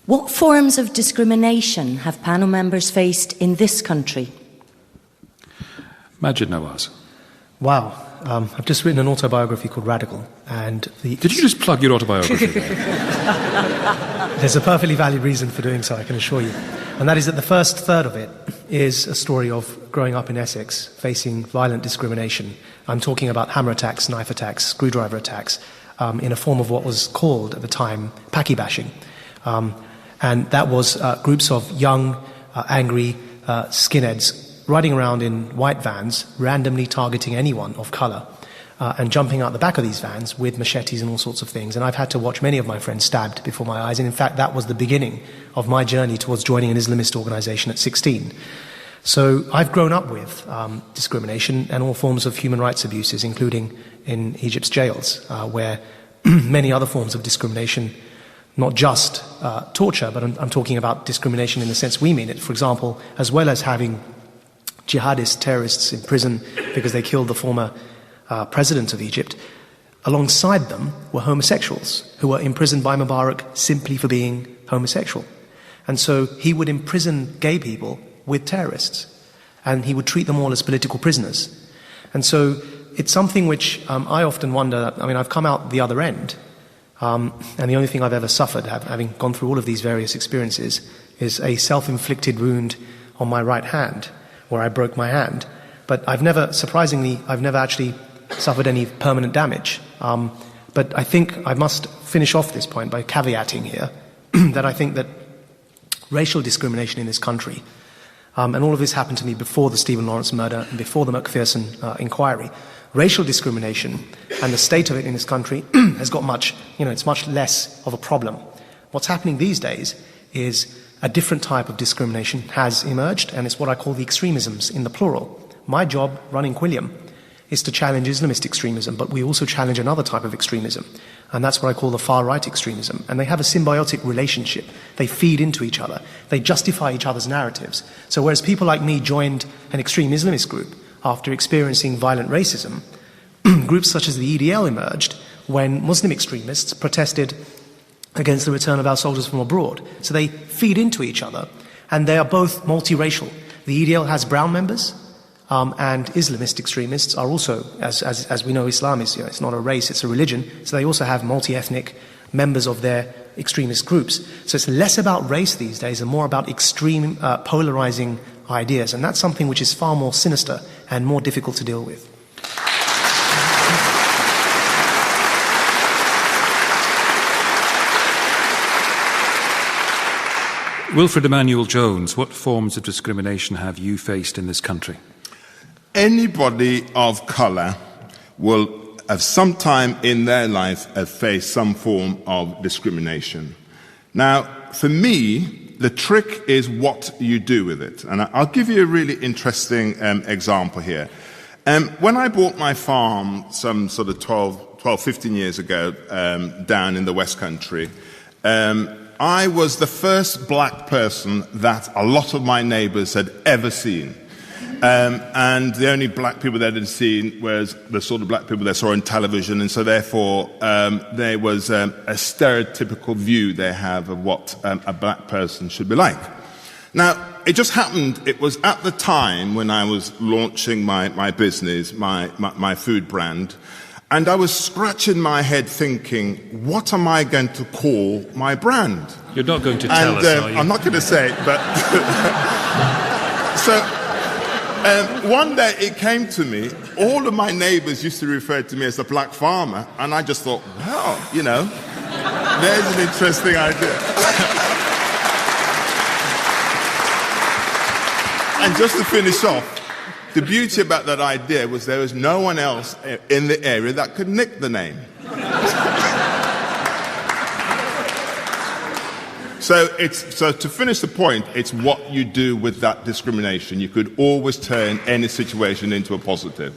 What forms of discrimination have panel members faced in this country? Maajid Nawaz. Wow. I've just written an autobiography called Radical. Did you just plug your autobiography there? There's a perfectly valid reason for doing so, I can assure you. And that is that the first third of it is a story of growing up in Essex, facing violent discrimination. I'm talking about hammer attacks, knife attacks, screwdriver attacks, in a form of what was called at the time Paki bashing. And that was groups of young, angry skinheads riding around in white vans, randomly targeting anyone of colour, and jumping out the back of these vans with machetes and all sorts of things. And I've had to watch many of my friends stabbed before my eyes. And in fact, that was the beginning of my journey towards joining an Islamist organisation at 16. So I've grown up with discrimination and all forms of human rights abuses, including in Egypt's jails, where many other forms of discrimination, not just torture, but I'm talking about discrimination in the sense we mean it. For example, as well as having jihadist terrorists in prison because they killed the former president of Egypt, alongside them were homosexuals who were imprisoned by Mubarak simply for being homosexual. And so he would imprison gay people with terrorists, and he would treat them all as political prisoners. And so it's something which I often wonder. I mean, I've come out the other end, and the only thing I've ever suffered, having gone through all of these various experiences, is a self-inflicted wound on my right hand, where I broke my hand. But surprisingly, I've never actually suffered any permanent damage. But I think I must finish off this point by caveating here that I think that racial discrimination in this country, and all of this happened to me before the Stephen Lawrence murder and before the Macpherson inquiry, racial discrimination and the state of it in this country has got it's much less of a problem. What's happening these days is a different type of discrimination has emerged, and it's what I call the extremisms in the plural. My job, running Quilliam, is to challenge Islamist extremism, but we also challenge another type of extremism, and that's what I call the far-right extremism. And they have a symbiotic relationship. They feed into each other. They justify each other's narratives. So whereas people like me joined an extreme Islamist group after experiencing violent racism, groups such as the EDL emerged when Muslim extremists protested against the return of our soldiers from abroad. So they feed into each other, and they are both multiracial. The EDL has brown members, and Islamist extremists are also, as we know, Islam is, it's not a race, it's a religion, so they also have multi-ethnic members of their extremist groups. So it's less about race these days and more about extreme, polarizing ideas, and that's something which is far more sinister and more difficult to deal with. Wilfred Emmanuel-Jones, what forms of discrimination have you faced in this country? Anybody of colour will have some time in their life have faced some form of discrimination. Now, for me, the trick is what you do with it. And I'll give you a really interesting example here. When I bought my farm some sort of 12, 15 years ago down in the West Country, I was the first black person that a lot of my neighbours had ever seen. And the only black people they had seen was the sort of black people they saw on television, and so therefore there was a stereotypical view they have of what a black person should be like. Now, it just happened, it was at the time when I was launching my business, my food brand, and I was scratching my head thinking, what am I going to call my brand? You're not going to tell us, are you? I'm not going to say it, but... So, one day it came to me, all of my neighbours used to refer to me as a black farmer, and I just thought, wow, there's an interesting idea. And just to finish off, the beauty about that idea was there was no one else in the area that could nick the name. So to finish the point, it's what you do with that discrimination. You could always turn any situation into a positive.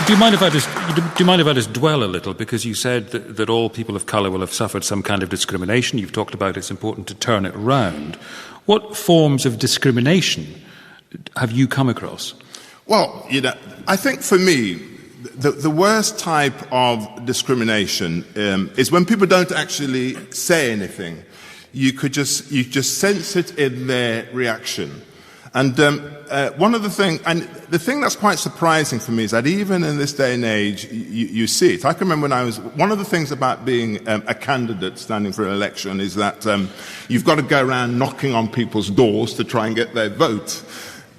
Do you mind if I just dwell a little, because you said that all people of colour will have suffered some kind of discrimination. You've talked about it's important to turn it round. What forms of discrimination have you come across? Well, I think for me, the worst type of discrimination is when people don't actually say anything. You just sense it in their reaction. And one of the thing that's quite surprising for me is that even in this day and age, you see it. I can remember one of the things about being a candidate standing for an election is that you've got to go around knocking on people's doors to try and get their vote.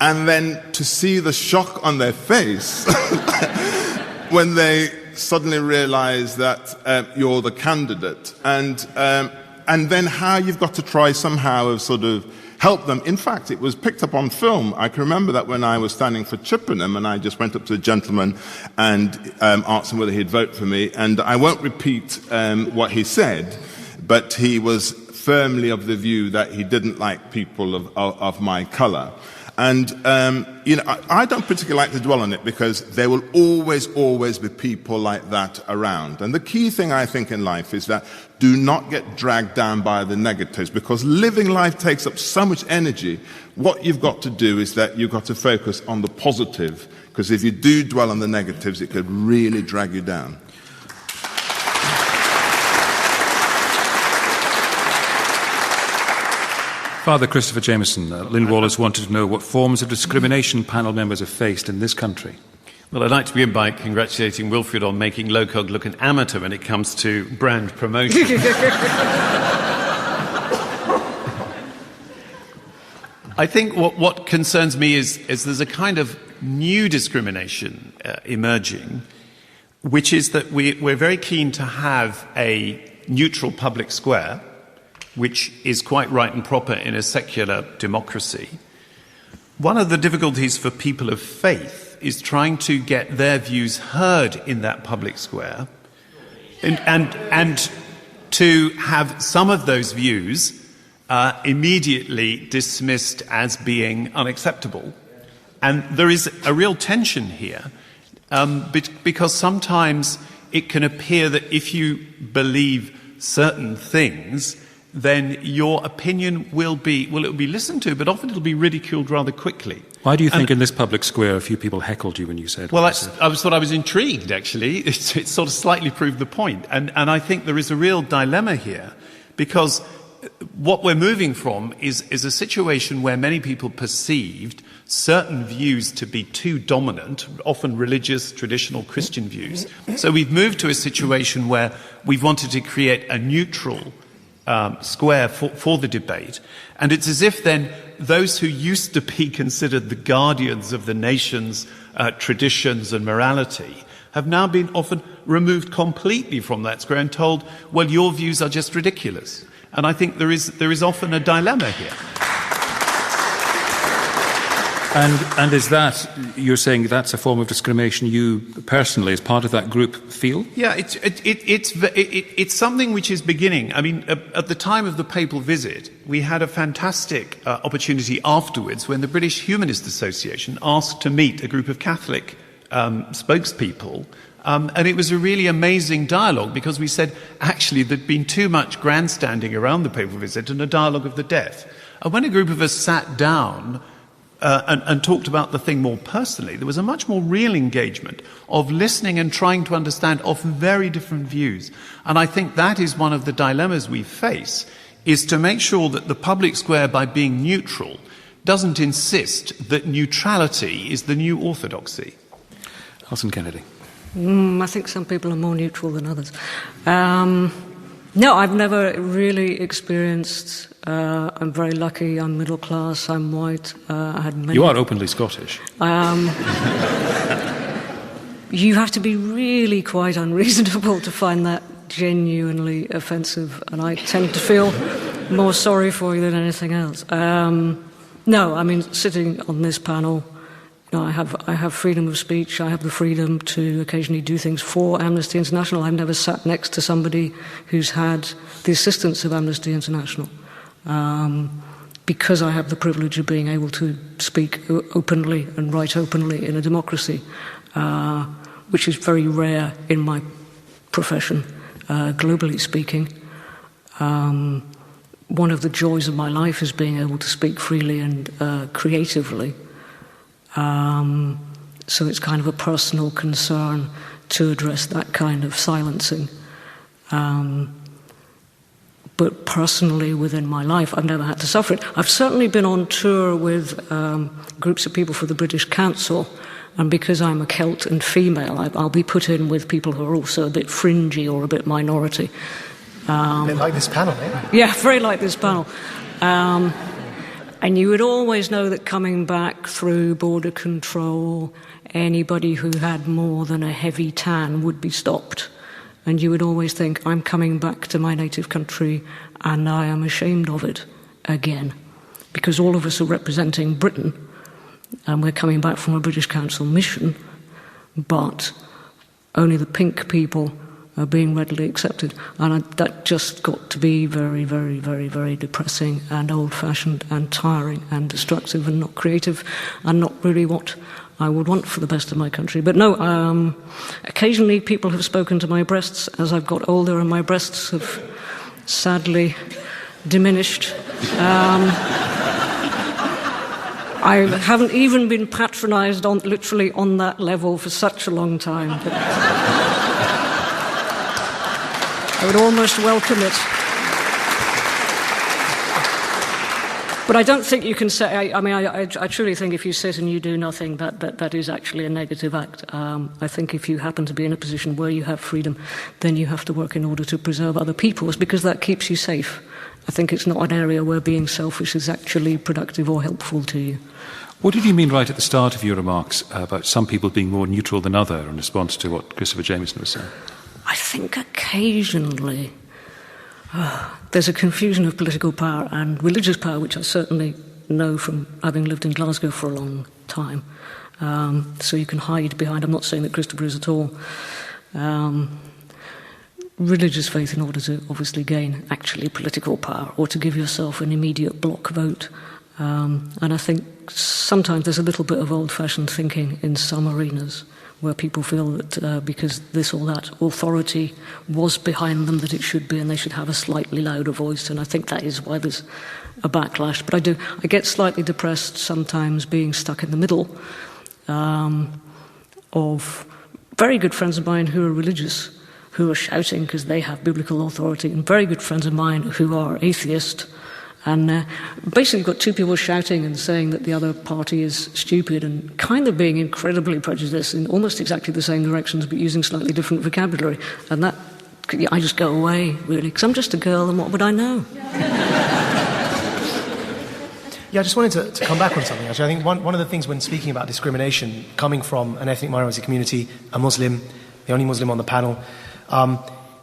And then to see the shock on their face when they suddenly realize that you're the candidate. And then how you've got to try somehow of sort of help them. In fact, it was picked up on film. I can remember that when I was standing for Chippenham, and I just went up to a gentleman and asked him whether he'd vote for me. And I won't repeat what he said, but he was firmly of the view that he didn't like people of my colour. And, I don't particularly like to dwell on it because there will always be people like that around. And the key thing I think in life is that do not get dragged down by the negatives, because living life takes up so much energy. What you've got to do is that you've got to focus on the positive, because if you do dwell on the negatives, it could really drag you down. Father Christopher Jamison, Lynn Wallace wanted to know what forms of discrimination panel members have faced in this country. Well, I'd like to begin by congratulating Wilfred on making LOCOG look an amateur when it comes to brand promotion. I think what concerns me is there's a kind of new discrimination emerging, which is that we're very keen to have a neutral public square, which is quite right and proper in a secular democracy. One of the difficulties for people of faith is trying to get their views heard in that public square and to have some of those views immediately dismissed as being unacceptable. And there is a real tension here because sometimes it can appear that if you believe certain things, then your opinion will be listened to, but often it'll be ridiculed rather quickly. Why do you think in this public square a few people heckled you when you said well, I thought I was intrigued, actually. It sort of slightly proved the point. And I think there is a real dilemma here, because what we're moving from is a situation where many people perceived certain views to be too dominant, often religious, traditional Christian views. So we've moved to a situation where we've wanted to create a neutral square for the debate. And it's as if then those who used to be considered the guardians of the nation's traditions and morality have now been often removed completely from that square and told, well, your views are just ridiculous. And I think there is often a dilemma here. And is that, you're saying that's a form of discrimination you personally, as part of that group, feel? Yeah, it's something which is beginning. I mean, at the time of the papal visit, we had a fantastic opportunity afterwards when the British Humanist Association asked to meet a group of Catholic spokespeople. And it was a really amazing dialogue, because we said, actually, there'd been too much grandstanding around the papal visit and a dialogue of the deaf. And when a group of us sat down and talked about the thing more personally, there was a much more real engagement of listening and trying to understand often very different views. And I think that is one of the dilemmas we face, is to make sure that the public square, by being neutral, doesn't insist that neutrality is the new orthodoxy. Alison Kennedy. I think some people are more neutral than others. No, I've never really experienced. I'm very lucky. I'm middle class. I'm white. I had many. You are openly Scottish. You have to be really quite unreasonable to find that genuinely offensive, and I tend to feel more sorry for you than anything else. No, I mean, sitting on this panel, I have freedom of speech. I have the freedom to occasionally do things for Amnesty International. I've never sat next to somebody who's had the assistance of Amnesty International, because I have the privilege of being able to speak openly and write openly in a democracy, which is very rare in my profession, globally speaking. One of the joys of my life is being able to speak freely and creatively. So it's kind of a personal concern to address that kind of silencing. But personally, within my life, I've never had to suffer it. I've certainly been on tour with groups of people for the British Council, and because I'm a Celt and female, I'll be put in with people who are also a bit fringy or a bit minority. A bit like this panel, eh? Yeah, very like this panel. And you would always know that coming back through border control, anybody who had more than a heavy tan would be stopped. And you would always think, I'm coming back to my native country and I am ashamed of it again. Because all of us are representing Britain and we're coming back from a British Council mission, but only the pink people are being readily accepted. And that just got to be very, very, very, very depressing and old-fashioned and tiring and destructive and not creative and not really what I would want for the best of my country. But no, occasionally people have spoken to my breasts as I've got older, and my breasts have sadly diminished. I haven't even been patronised literally on that level for such a long time. But I would almost welcome it. But I don't think you can say, I truly think if you sit and you do nothing, that is actually a negative act. I think if you happen to be in a position where you have freedom, then you have to work in order to preserve other people's, because that keeps you safe. I think it's not an area where being selfish is actually productive or helpful to you. What did you mean right at the start of your remarks about some people being more neutral than other in response to what Christopher Jamison was saying? I think occasionally there's a confusion of political power and religious power, which I certainly know from having lived in Glasgow for a long time. So you can hide behind, I'm not saying that Christopher is at all, religious faith in order to obviously gain actually political power or to give yourself an immediate block vote. And I think sometimes there's a little bit of old-fashioned thinking in some arenas where people feel that because this or that authority was behind them, that it should be, and they should have a slightly louder voice. And I think that is why there's a backlash. But I get slightly depressed sometimes being stuck in the middle of very good friends of mine who are religious, who are shouting because they have biblical authority, and very good friends of mine who are atheist. And basically got two people shouting and saying that the other party is stupid and kind of being incredibly prejudiced in almost exactly the same directions but using slightly different vocabulary. And that, I just go away, really, because I'm just a girl and what would I know? Yeah, I just wanted to come back on something, actually. I think one of the things when speaking about discrimination, coming from an ethnic minority community, a Muslim, the only Muslim on the panel,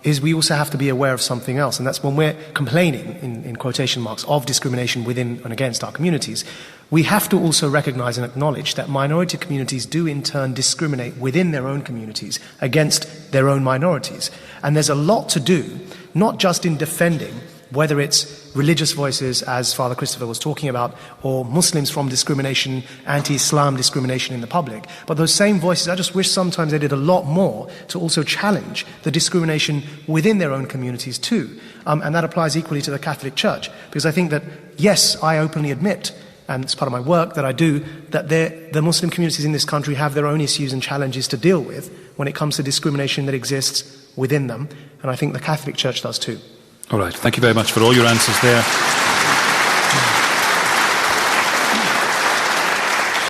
is we also have to be aware of something else, and that's when we're complaining, in quotation marks, of discrimination within and against our communities, we have to also recognize and acknowledge that minority communities do in turn discriminate within their own communities against their own minorities. And there's a lot to do, not just in defending, whether it's religious voices, as Father Christopher was talking about, or Muslims from discrimination, anti-Islam discrimination in the public. But those same voices, I just wish sometimes they did a lot more to also challenge the discrimination within their own communities too. And that applies equally to the Catholic Church. Because I think that, yes, I openly admit, and it's part of my work that I do, that the Muslim communities in this country have their own issues and challenges to deal with when it comes to discrimination that exists within them. And I think the Catholic Church does too. All right. Thank you very much for all your answers there.